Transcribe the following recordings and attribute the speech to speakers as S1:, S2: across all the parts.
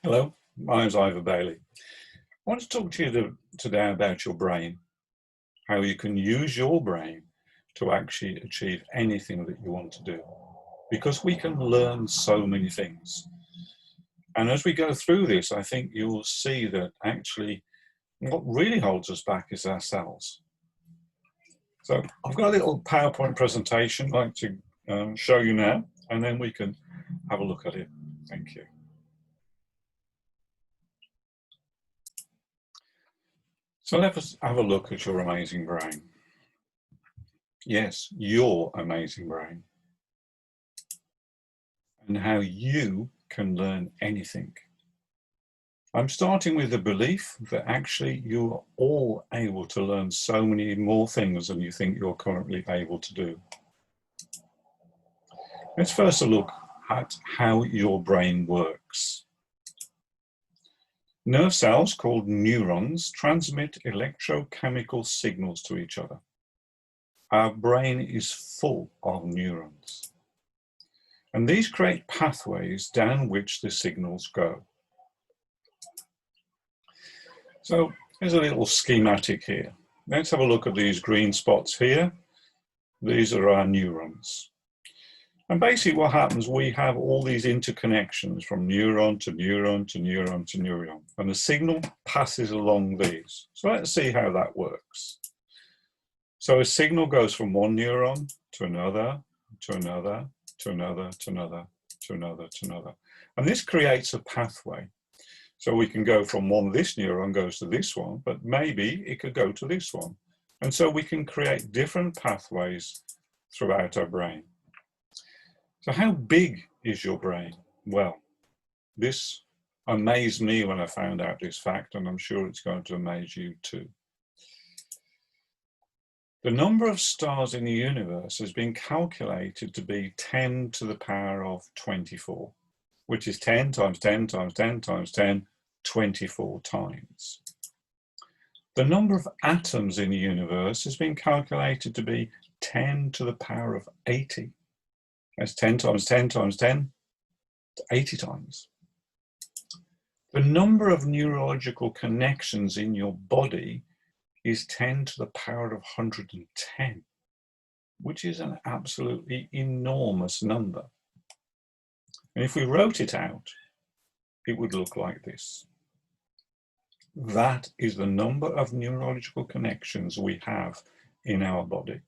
S1: Hello, my name's Ivor Bailey. I want to talk to you today about your brain, how you can use your brain to actually achieve anything that you want to do, because we can learn so many things. And as we go through this, I think you will see that actually what really holds us back is ourselves. So I've got a little PowerPoint presentation I'd like to show you now, and then we can have a look at it. Thank you. So let us have a look at your amazing brain. Yes, your amazing brain. And how you can learn anything. I'm starting with the belief that actually you are all able to learn so many more things than you think you're currently able to do. Let's first look at how your brain works. Nerve cells called neurons transmit electrochemical signals to each other. Our brain is full of neurons. And these create pathways down which the signals go. So here's a little schematic here. Let's have a look at these green spots here. These are our neurons. And basically what happens, we have all these interconnections from neuron to neuron to neuron to neuron. And the signal passes along these. So let's see how that works. So a signal goes from one neuron to another, to another, to another, to another, to another, to another. And this creates a pathway. So we can go from one, this neuron goes to this one, but maybe it could go to this one. And so we can create different pathways throughout our brain. So how big is your brain? Well, this amazed me when I found out this fact, and I'm sure it's going to amaze you too. The number of stars in the universe has been calculated to be 10 to the power of 24, which is 10 times 10 times 10 times 10, 24 times. The number of atoms in the universe has been calculated to be 10 to the power of 80. That's 10 times 10 times 10, 80 times. The number of neurological connections in your body is 10 to the power of 110, which is an absolutely enormous number. And if we wrote it out, it would look like this. That is the number of neurological connections we have in our body.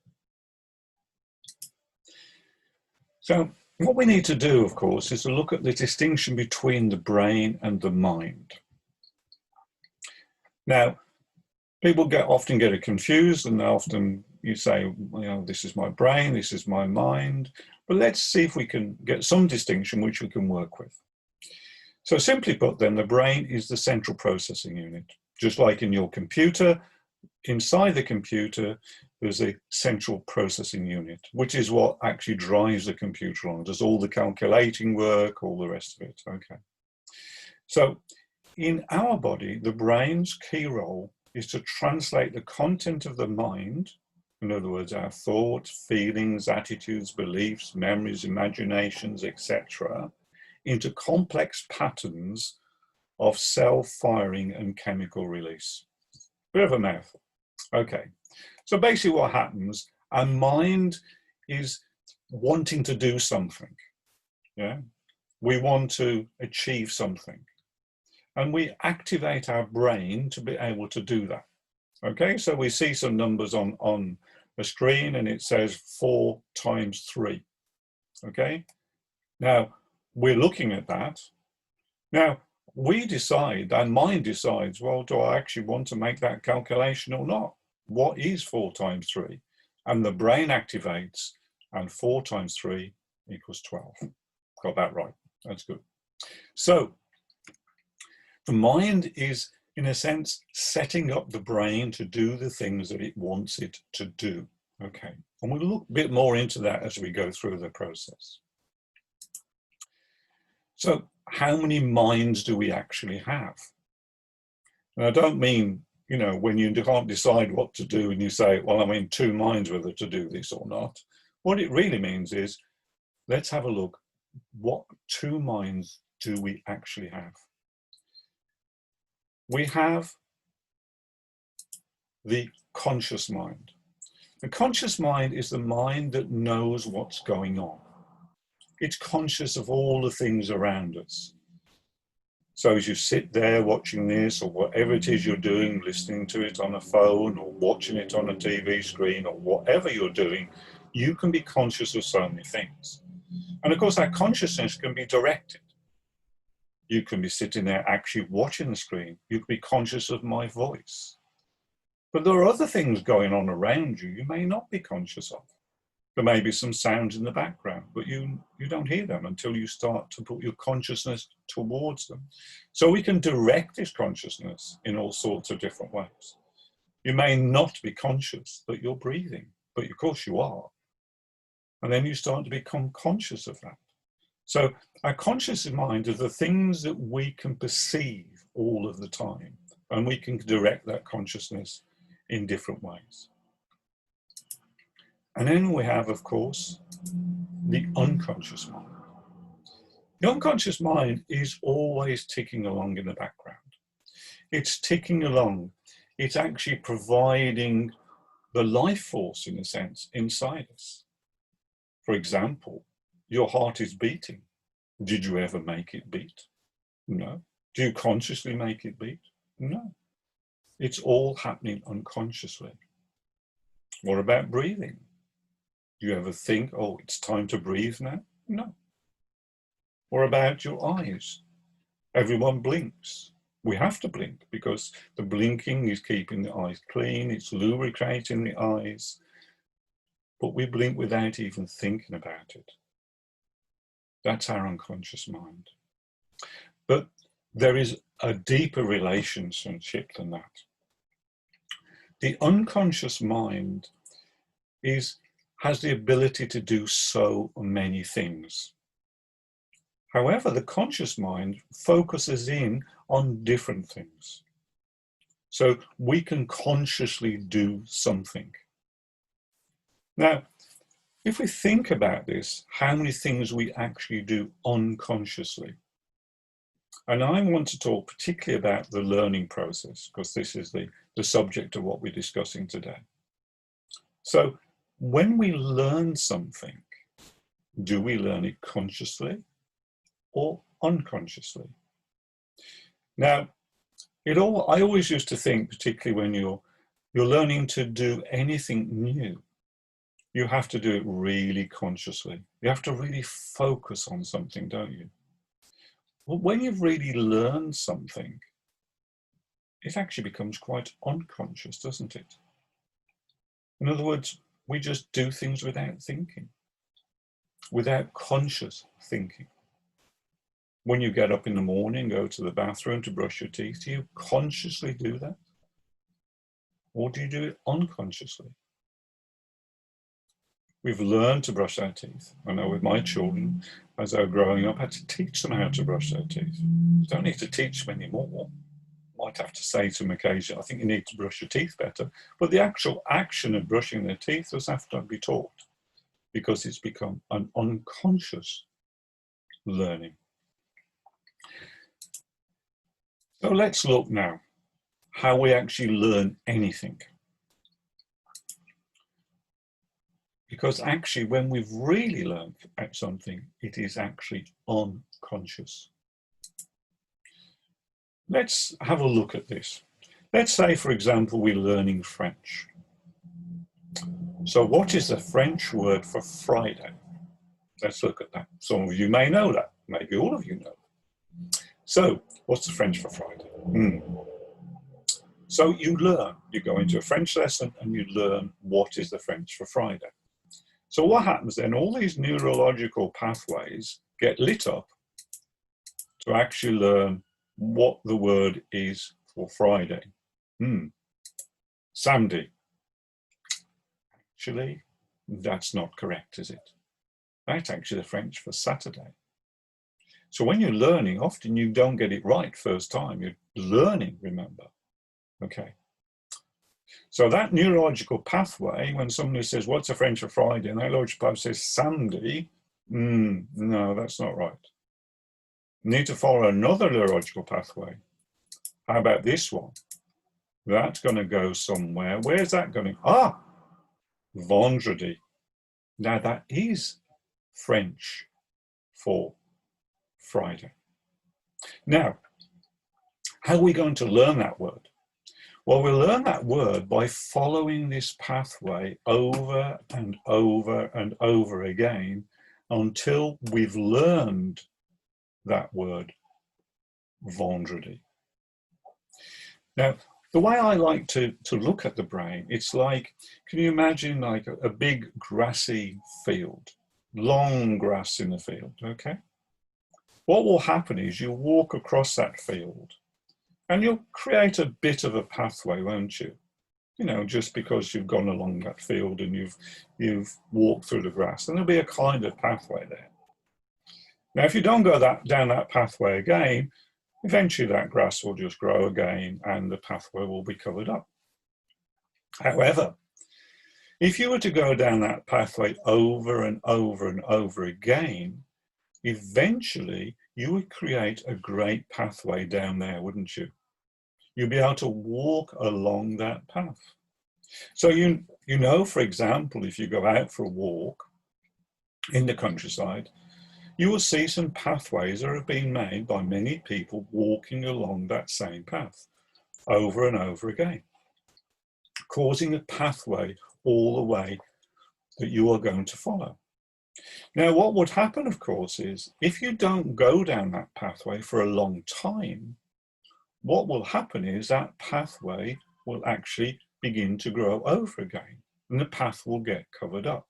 S1: So what we need to do, of course, is to look at the distinction between the brain and the mind. Now, people often get it confused, and often you say, you know, this is my brain, this is my mind. But let's see if we can get some distinction which we can work with. So simply put then, the brain is the central processing unit. Just like in your computer, inside the computer, there's a central processing unit, which is what actually drives the computer on, does all the calculating work, all the rest of it, okay. So in our body, the brain's key role is to translate the content of the mind, in other words, our thoughts, feelings, attitudes, beliefs, memories, imaginations, etc., into complex patterns of cell firing and chemical release. Bit of a mouthful. Okay, so basically what happens, our mind is wanting to do something. Yeah, we want to achieve something. And we activate our brain to be able to do that. Okay, so we see some numbers on the screen and it says 4 times 3. Okay, now we're looking at that. Now we decide, our mind decides, well, do I actually want to make that calculation or not? What is 4 times 3? And the brain activates, and 4 times 3 equals 12. Got that right, that's good. So the mind is, in a sense, setting up the brain to do the things that it wants it to do. Okay, and we'll look a bit more into that as we go through the process. So how many minds do we actually have? And I don't mean, you know, when you can't decide what to do and you say, well, I'm in 2 minds whether to do this or not. What it really means is, let's have a look. What 2 minds do we actually have? we have the conscious mind. The conscious mind is the mind that knows what's going on. It's conscious of all the things around us. So as you sit there watching this, or whatever it is you're doing, listening to it on a phone or watching it on a TV screen, or whatever you're doing, you can be conscious of so many things. And of course, that consciousness can be directed. You can be sitting there actually watching the screen. You can be conscious of my voice. But there are other things going on around you may not be conscious of. There may be some sounds in the background, but you don't hear them until you start to put your consciousness towards them. So we can direct this consciousness in all sorts of different ways. You may not be conscious that you're breathing, but of course you are. And then you start to become conscious of that. So our conscious mind are the things that we can perceive all of the time, and we can direct that consciousness in different ways. And then we have, of course, the unconscious mind. The unconscious mind is always ticking along in the background. It's ticking along. It's actually providing the life force, in a sense, inside us. For example, your heart is beating. Did you ever make it beat? No. Do you consciously make it beat? No. It's all happening unconsciously. What about breathing? Do you ever think, oh, it's time to breathe now? No. Or about your eyes? Everyone blinks. We have to blink because the blinking is keeping the eyes clean, it's lubricating the eyes, but we blink without even thinking about it. That's our unconscious mind. But there is a deeper relationship than that. The unconscious mind has the ability to do so many things. However, the conscious mind focuses in on different things. So we can consciously do something. Now, if we think about this, how many things we actually do unconsciously. And I want to talk particularly about the learning process, because this is the subject of what we're discussing today. So when we learn something, do we learn it consciously or unconsciously? Now, I always used to think, particularly when you're learning to do anything new, you have to do it really consciously. You have to really focus on something, don't you? Well, when you've really learned something, it actually becomes quite unconscious, doesn't it? In other words, we just do things without thinking, without conscious thinking. When you get up in the morning, go to the bathroom to brush your teeth, do you consciously do that? Or do you do it unconsciously? We've learned to brush our teeth. I know with my children, as they were growing up, I had to teach them how to brush their teeth. You don't need to teach them anymore. Might have to say to them occasionally, I think you need to brush your teeth better. But the actual action of brushing their teeth does have to be taught, because it's become an unconscious learning. So let's look now how we actually learn anything. Because actually, when we've really learned at something, it is actually unconscious. Let's have a look at this. Let's say, for example, we're learning French. So what is the French word for Friday? Let's look at that. Some of you may know that. Maybe all of you know. So what's the French for Friday? So you learn. You go into a French lesson and you learn what is the French for Friday. So what happens then? All these neurological pathways get lit up to actually learn what the word is for Friday. Samedi. Actually, that's not correct, is it? That's actually the French for Saturday. So when you're learning, often you don't get it right first time. You're learning, remember. Okay. So that neurological pathway, when somebody says, what's the French for Friday? And that neurological pathway says Samedi, no, that's not right. You need to follow another neurological pathway. How about this one? That's going to go somewhere. Where's that going? Ah, vendredi. Now that is French for Friday. Now, how are we going to learn that word? Well, we'll learn that word by following this pathway over and over and over again until we've learned that word, vendredi. Now, the way I like to look at the brain, it's like, can you imagine like a big grassy field, long grass in the field, okay? What will happen is you'll walk across that field and you'll create a bit of a pathway, won't you? You know, just because you've gone along that field and you've walked through the grass, and there'll be a kind of pathway there. Now, if you don't go down that pathway again, eventually that grass will just grow again and the pathway will be covered up. However, if you were to go down that pathway over and over and over again, eventually you would create a great pathway down there, wouldn't you? You'll be able to walk along that path. So you know, for example, if you go out for a walk in the countryside, you will see some pathways that have been made by many people walking along that same path over and over again, causing a pathway all the way that you are going to follow. Now, what would happen, of course, is if you don't go down that pathway for a long time, what will happen is that pathway will actually begin to grow over again and the path will get covered up.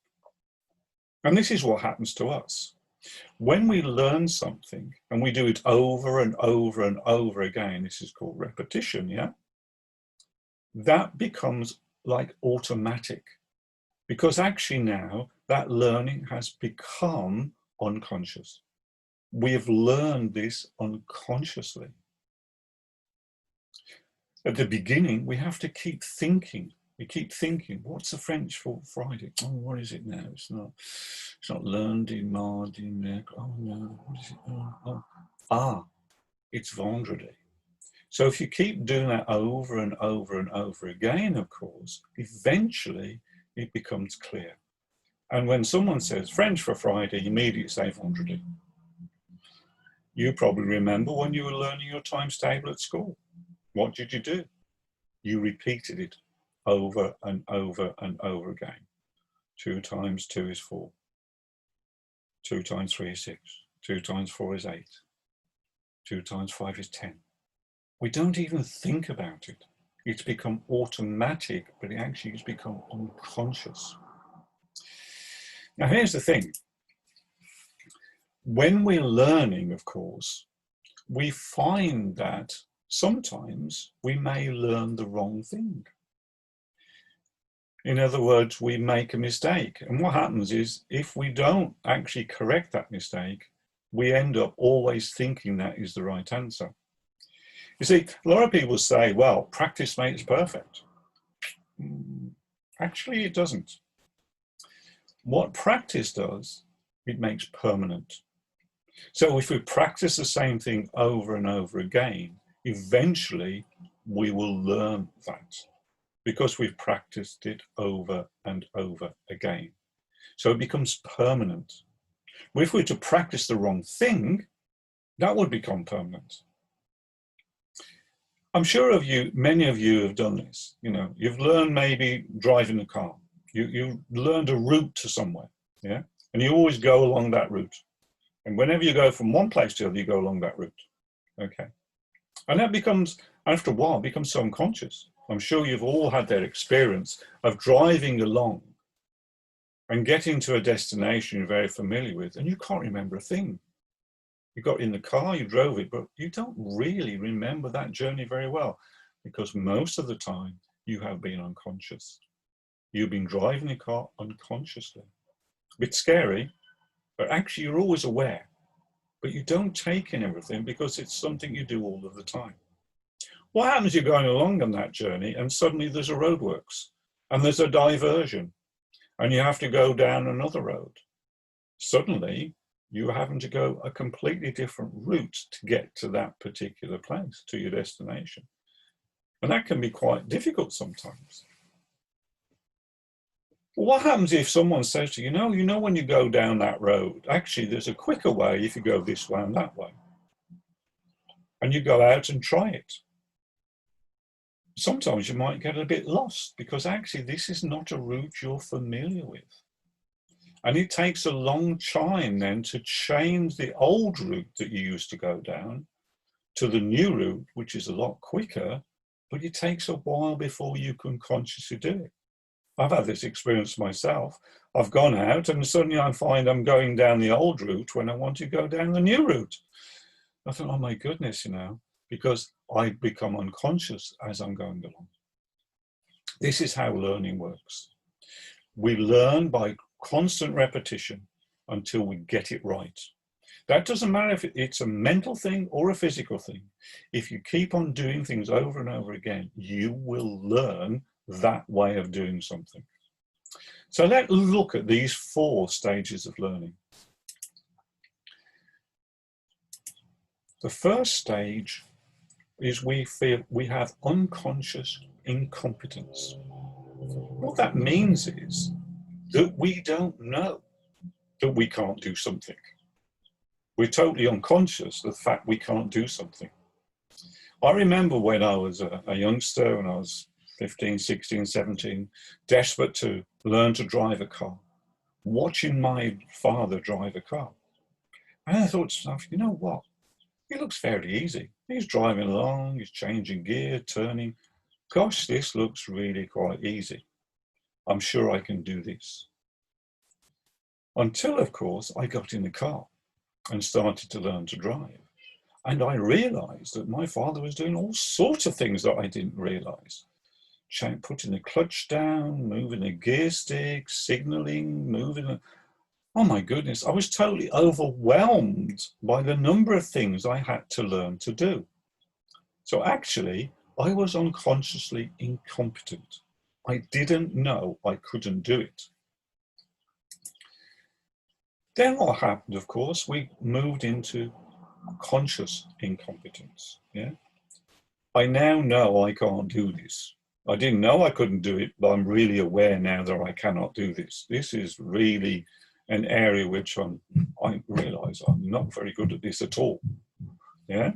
S1: And this is what happens to us. When we learn something and we do it over and over and over again, this is called repetition, yeah? That becomes like automatic, because actually now that learning has become unconscious. We have learned this unconsciously. At the beginning, we have to keep thinking. We keep thinking, what's the French for Friday? Oh, what is it now? It's not lundi, mardi, mercredi. Oh no, what is it? It's vendredi. So if you keep doing that over and over and over again, of course, eventually it becomes clear. And when someone says French for Friday, immediately say vendredi. You probably remember when you were learning your times table at school. What did you do? You repeated it over and over and over again. 2 times 2 is 4. 2 times 3 is 6. 2 times 4 is 8. 2 times 5 is 10. We don't even think about it. It's become automatic, but it actually has become unconscious. Now, here's the thing. When we're learning, of course, we find that sometimes we may learn the wrong thing. In other words, we make a mistake. And what happens is, if we don't actually correct that mistake, we end up always thinking that is the right answer. You see, a lot of people say, well, practice makes perfect. Actually, it doesn't. What practice does, it makes permanent. So if we practice the same thing over and over again, eventually we will learn that, because we've practiced it over and over again. So it becomes permanent. But if we were to practice the wrong thing, that would become permanent. I'm sure many of you have done this. You know, you've learned maybe driving a car. You learned a route to somewhere, yeah? And you always go along that route. And whenever you go from one place to the other, you go along that route, okay? And that becomes, after a while, becomes so unconscious. I'm sure you've all had that experience of driving along and getting to a destination you're very familiar with, and you can't remember a thing. You got in the car, you drove it, but you don't really remember that journey very well, because most of the time you have been unconscious. You've been driving the car unconsciously. A bit scary, but actually you're always aware, but you don't take in everything because it's something you do all of the time. What happens, you're going along on that journey and suddenly there's a roadworks and there's a diversion and you have to go down another road. Suddenly You're having to go a completely different route to get to that particular place, to your destination. And that can be quite difficult sometimes. What happens if someone says to you, when you go down that road, actually there's a quicker way if you go this way and that way. And you go out and try it. Sometimes you might get a bit lost because actually this is not a route you're familiar with. And it takes a long time then to change the old route that you used to go down to the new route, which is a lot quicker, but it takes a while before you can consciously do it. I've had this experience myself. I've gone out and suddenly I find I'm going down the old route when I want to go down the new route. I thought, oh my goodness, because I become unconscious as I'm going along. This is how learning works. We learn by constant repetition until we get it right. That doesn't matter if it's a mental thing or a physical thing. If you keep on doing things over and over again, you will learn that way of doing something. So let's look at these 4 stages of learning. The first stage is we feel we have unconscious incompetence. What that means is that we don't know that we can't do something. We're totally unconscious of the fact we can't do something. I remember when I was a youngster, when I was 15, 16, 17, desperate to learn to drive a car, watching my father drive a car. And I thought to myself, you know what? It looks fairly easy. He's driving along, he's changing gear, turning. Gosh, this looks really quite easy. I'm sure I can do this. Until, of course, I got in the car and started to learn to drive. And I realized that my father was doing all sorts of things that I didn't realize. Putting the clutch down, moving the gear stick, signaling, moving. Oh my goodness, I was totally overwhelmed by the number of things I had to learn to do. So actually, I was unconsciously incompetent. I didn't know I couldn't do it. Then what happened, of course, we moved into conscious incompetence. Yeah, I now know I can't do this. I didn't know I couldn't do it, but I'm really aware now that I cannot do this. This is really an area which I realize I'm not very good at this at all. Yeah.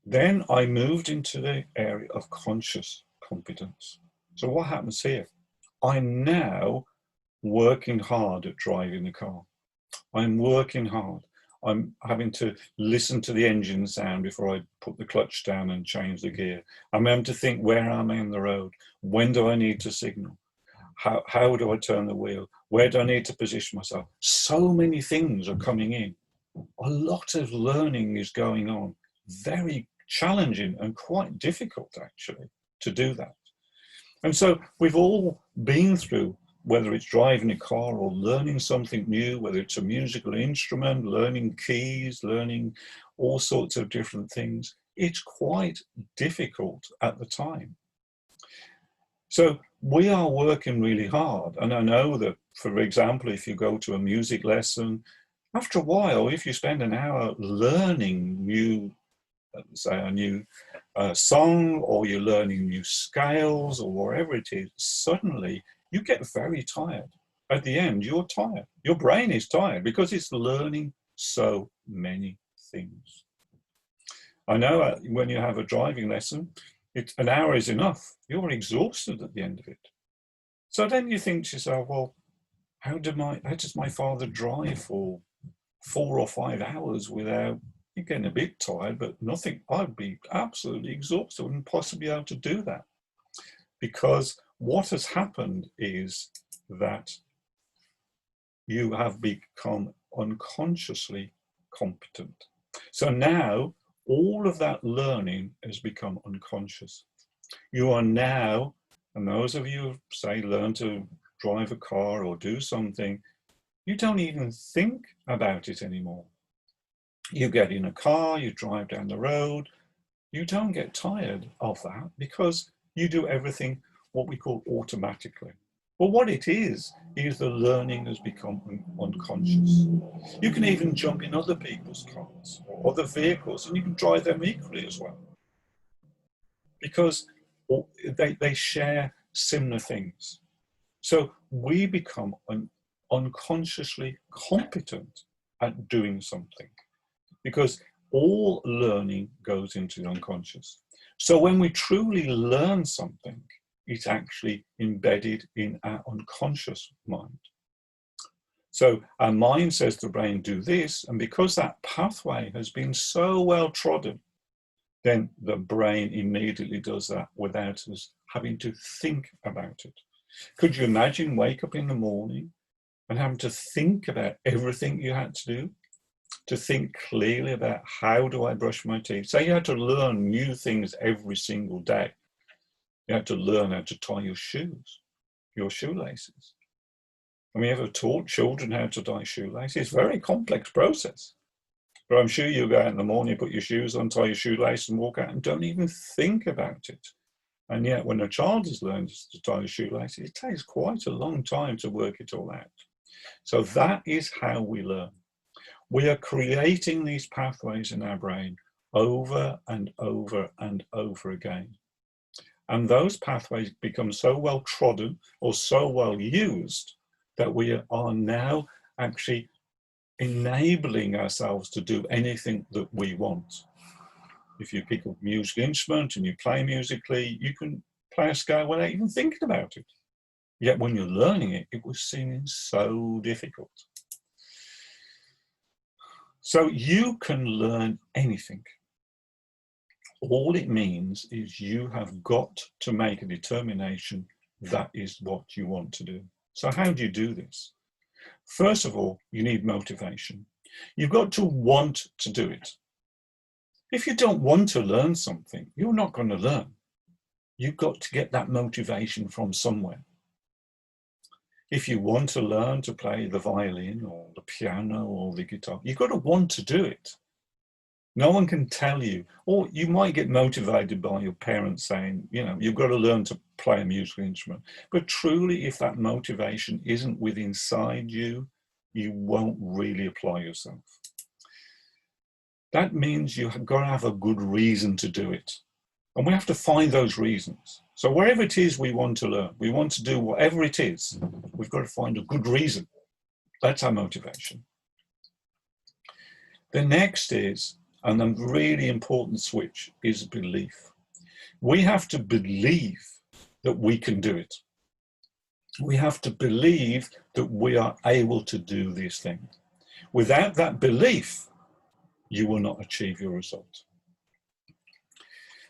S1: Then I moved into the area of conscious competence. So what happens here? I'm now working hard at driving the car. I'm working hard. I'm having to listen to the engine sound before I put the clutch down and change the gear. I'm having to think, where am I on the road? When do I need to signal? How do I turn the wheel? Where do I need to position myself? So many things are coming in. A lot of learning is going on. Very challenging and quite difficult, actually, to do that. And so we've all been through, whether it's driving a car or learning something new, whether it's a musical instrument, learning keys, learning all sorts of different things, it's quite difficult at the time. So we are working really hard. And I know that, for example, if you go to a music lesson, after a while, if you spend an hour learning a new song, or you're learning new scales or whatever it is, suddenly you get very tired. At the end, you're tired. Your brain is tired because it's learning so many things. I know when you have a driving lesson, an hour is enough. You're exhausted at the end of it. So then you think to yourself, well, how does my father drive for 4 or 5 hours without getting a bit tired, but nothing? I'd be absolutely exhausted. I wouldn't possibly be able to do that. Because what has happened is that you have become unconsciously competent. So now all of that learning has become unconscious. You are now, and those of you who say learn to drive a car or do something, you don't even think about it anymore. You get in a car, you drive down the road, you don't get tired of that because you do everything what we call automatically. Well, what it is is the learning has become unconscious. You can even jump in other people's cars or other vehicles, and you can drive them equally as well, because they share similar things. So we become unconsciously competent at doing something, because all learning goes into the unconscious. So when we truly learn something, it's actually embedded in our unconscious mind. So our mind says to the brain, do this, and because that pathway has been so well trodden, then the brain immediately does that without us having to think about it. Could you imagine wake up in the morning and having to think about everything you had to do? To think clearly about, how do I brush my teeth? Say you had to learn new things every single day. You had to learn how to tie your shoes, your shoelaces. Have you ever taught children how to tie shoelaces? It's a very complex process. But I'm sure you go out in the morning, put your shoes on, tie your shoelace and walk out and don't even think about it. And yet when a child has learned to tie a shoelace, it takes quite a long time to work it all out. So that is how we learn. We are creating these pathways in our brain over and over and over again. And those pathways become so well trodden or so well used that we are now actually enabling ourselves to do anything that we want. If you pick up a musical instrument and you play musically, you can play a scale without even thinking about it. Yet when you're learning it, it was seeming so difficult. So you can learn anything. All it means is you have got to make a determination that is what you want to do. So how do you do this? First of all, you need motivation. You've got to want to do it. If you don't want to learn something, you're not going to learn. You've got to get that motivation from somewhere. If you want to learn to play the violin or the piano or the guitar, you've got to want to do it. No one can tell you, or you might get motivated by your parents saying, you know, you've got to learn to play a musical instrument. But truly, if that motivation isn't within inside you, you won't really apply yourself. That means you've got to have a good reason to do it. And we have to find those reasons. So wherever it is we want to learn, we want to do whatever it is, we've got to find a good reason. That's our motivation. The next is, and a really important switch, is belief. We have to believe that we can do it. We have to believe that we are able to do this thing. Without that belief, you will not achieve your result.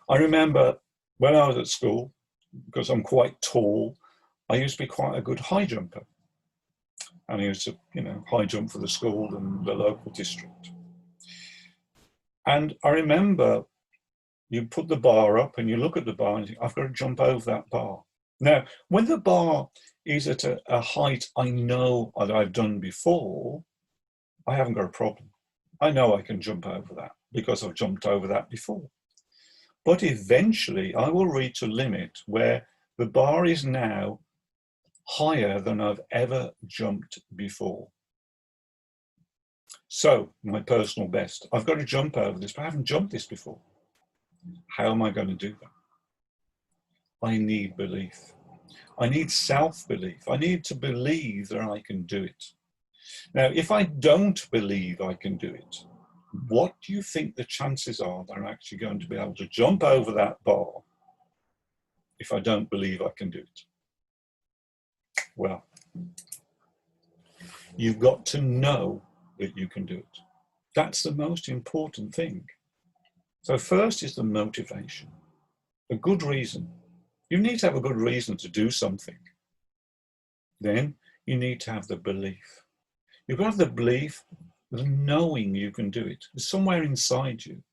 S1: I remember when I was at school, because I'm quite tall, I used to be quite a good high jumper. And I used to, high jump for the school and the local district. And I remember you put the bar up and you look at the bar and you think, I've got to jump over that bar. Now, when the bar is at a height I know that I've done before, I haven't got a problem. I know I can jump over that because I've jumped over that before. But eventually I will reach a limit where the bar is now higher than I've ever jumped before. So my personal best, I've got to jump over this, but I haven't jumped this before. How am I going to do that? I need belief. I need self-belief. I need to believe that I can do it. Now, if I don't believe I can do it, what do you think the chances are that I'm actually going to be able to jump over that bar if I don't believe I can do it? Well, you've got to know that you can do it. That's the most important thing. So first is the motivation, a good reason. You need to have a good reason to do something. Then you need to have the belief. You've got to have the belief, the knowing you can do it. There's somewhere inside you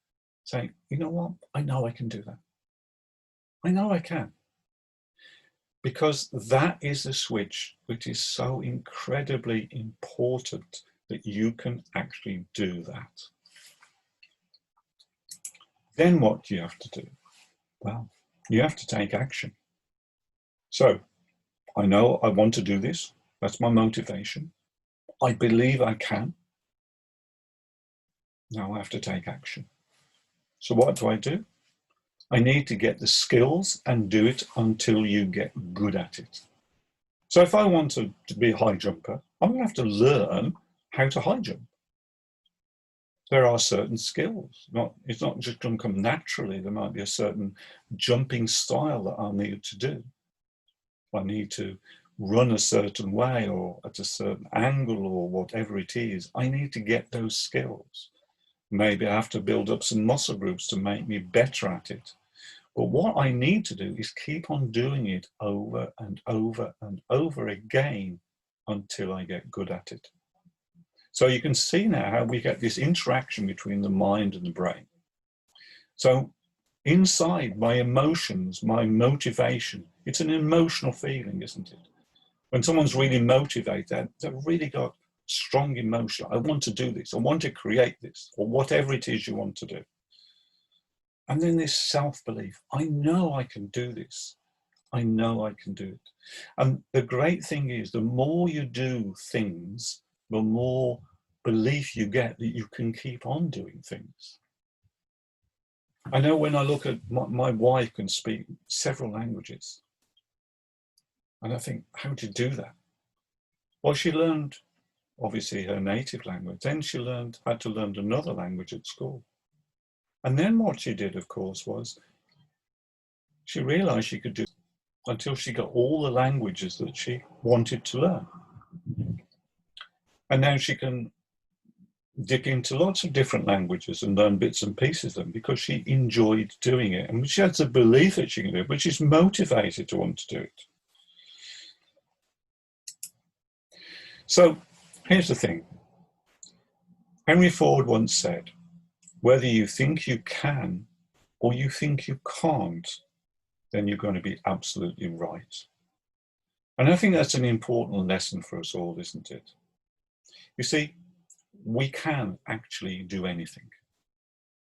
S1: saying, you know what, I know I can do that. I know I can. Because that is the switch which is so incredibly important, that you can actually do that. Then what do you have to do? Well, you have to take action. So I know I want to do this. That's my motivation. I believe I can. Now I have to take action. So what do? I need to get the skills and do it until you get good at it. So if I want to be a high jumper, I'm going to have to learn how to high jump. There are certain skills. It's not just going to come naturally. There might be a certain jumping style that I'll need to do. I need to run a certain way or at a certain angle or whatever it is. I need to get those skills. Maybe I have to build up some muscle groups to make me better at it. But what I need to do is keep on doing it over and over and over again until I get good at it. So you can see now how we get this interaction between the mind and the brain. So inside my emotions, my motivation, it's an emotional feeling, isn't it? When someone's really motivated, they've really got strong emotion. I want to do this. I want to create this, or whatever it is you want to do. And then this self-belief. I know I can do this. I know I can do it. And the great thing is, the more you do things, the more belief you get that you can keep on doing things. I know when I look at my wife can speak several languages. And I think, how do you do that? Well, she learned, obviously, her native language. Then she had to learn another language at school. And then what she did, of course, was she realized she could do it until she got all the languages that she wanted to learn. And now she can dip into lots of different languages and learn bits and pieces of them because she enjoyed doing it. And she has a belief that she can do it, but she's motivated to want to do it. So here's the thing. Henry Ford once said, whether you think you can or you think you can't, then you're going to be absolutely right. And I think that's an important lesson for us all, isn't it? You see, we can actually do anything.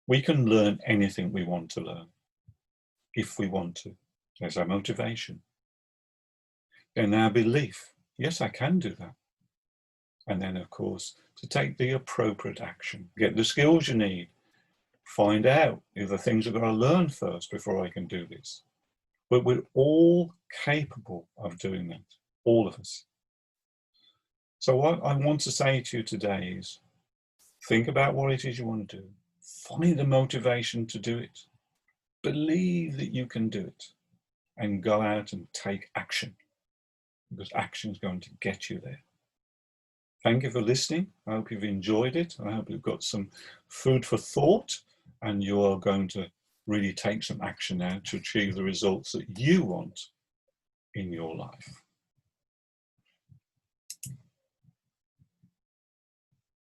S1: We can learn anything we want to learn, if we want to. There's our motivation. Then our belief, yes, I can do that. And then, of course, to take the appropriate action, get the skills you need, find out if the things I've got to learn first before I can do this. But we're all capable of doing that, all of us. So what I want to say to you today is, think about what it is you want to do. Find the motivation to do it. Believe that you can do it. And go out and take action. Because action is going to get you there. Thank you for listening. I hope you've enjoyed it. I hope you've got some food for thought. And you are going to really take some action now to achieve the results that you want in your life.